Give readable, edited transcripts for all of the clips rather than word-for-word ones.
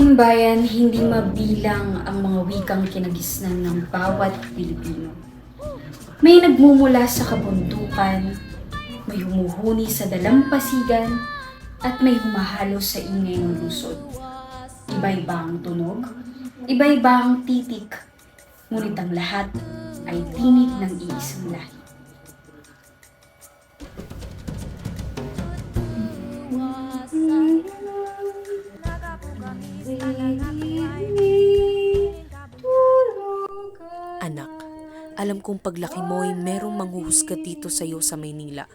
ating bayan, hindi mabilang ang mga wikang kinagisnan ng bawat Pilipino. May nagmumula sa kabundukan, may humuhuni sa dalampasigan, at may humahalo sa ingay ng lungsod. Iba-iba ang tunog, iba-iba ang titik, ngunit ang lahat ay tinig ng iisang lahi. Anak, alam kong paglaki mo'y merong manghuhusga dito sa'yo sa Maynila.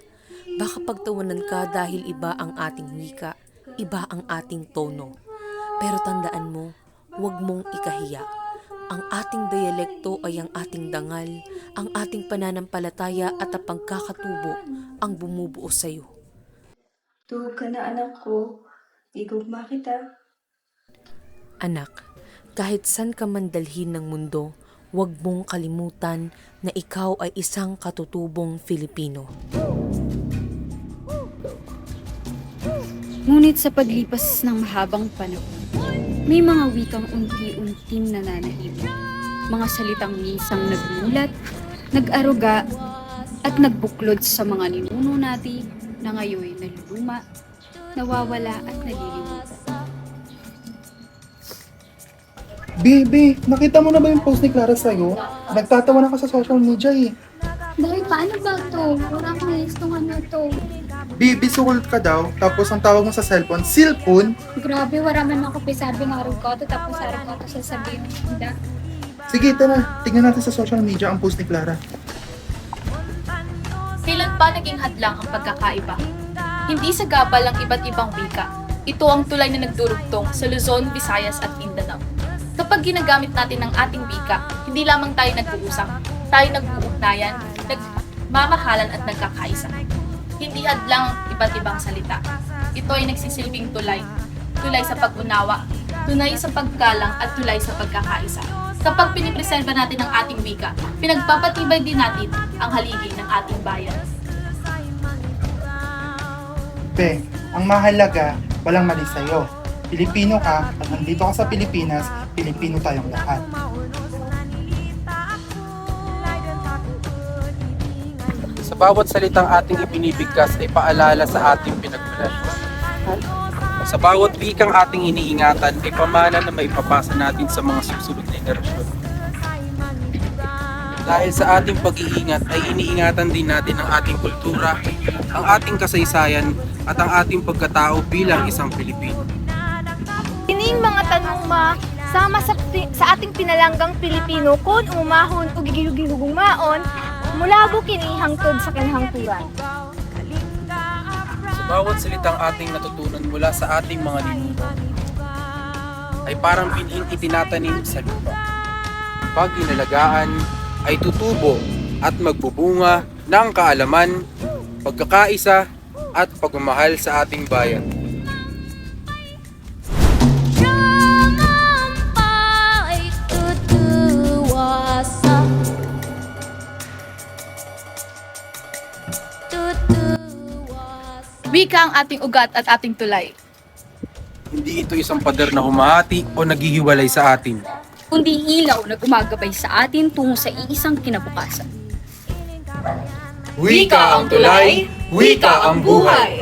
Baka pagtawanan ka dahil iba ang ating wika, iba ang ating tono. Pero tandaan mo, huwag mong ikahiya. Ang ating dialekto ay ang ating dangal, ang ating pananampalataya at ang pagkakatubo ang bumubuo sa'yo. Tuhog ka na anak ko, igugma kita. Anak, kahit saan ka man dalhin ng mundo, huwag mong kalimutan na ikaw ay isang katutubong Filipino. Ngunit sa paglipas ng mahabang panahon, may mga wikang unti-unting nananahimik. Mga salitang minsang nagmulat, nag-aruga, at nagbuklod sa mga ninuno natin na ngayon naluluma, nawawala at nalilimutan. Baby, nakita mo na ba yung post ni Clara sa'yo? Nagtatawa na ka sa social media eh. Dahil paano ba to? Parang nice tong ano to. Baby, sukulot ka daw, tapos ang tawag mo sa cellphone, silpon. Grabe, wala man ako pisabi ng araw ko to, tapos araw ko to sasabihin ng hindi. Sige, tara, tingnan natin sa social media ang post ni Clara. Kailan pa naging hadlang ang pagkakaiba? Hindi sa gabal ang iba't ibang wika. Ito ang tulay na nagdurugtong sa Luzon, Visayas at Mindanao. Kapag ginagamit natin ang ating wika, hindi lamang tayo nag-uusap, tayo nag-uugnayan, nagmamahalan at nagkakaisa. Hindi hadlang ang iba't ibang salita. Ito ay nagsisilbing tulay. Tulay sa pag-unawa, tulay sa paggalang at tulay sa pagkakaisa. Kapag pinipresent ba natin ang ating wika, pinagpapatibay din natin ang haligi ng ating bayan. Be, ang mahalaga, walang mali sa'yo. Pilipino ka, at nandito ka sa Pilipinas, Pilipino tayong lahat. Sa bawat salitang ating ibinibigkas ay paalala sa ating pinagmulan. Sa bawat wikang ating iniingatan ay pamana na maipapasa natin sa mga susunod na henerasyon. Dahil sa ating pag-iingat ay iniingatan din natin ang ating kultura, ang ating kasaysayan at ang ating pagkatao bilang isang Pilipino. Kining mga tanong sama sa ating pinalanggang Pilipino kung umahon o gigihugihugong maon, mulabo kini hangtod sa kanhangturan. Sa bawat salitang ating natutunan mula sa ating mga ninuno, ay parang binhing itinatanim sa lupa. Pag inalagaan, ay tutubo at magbubunga ng kaalaman, pagkakaisa at pagmamahal sa ating bayan. Wika ang ating ugat at ating tulay. Hindi ito isang pader na humahati o naghihiwalay sa atin. Kundi ilaw na gumagabay sa atin tungo sa iisang kinabukasan. Wika ang tulay, wika ang buhay.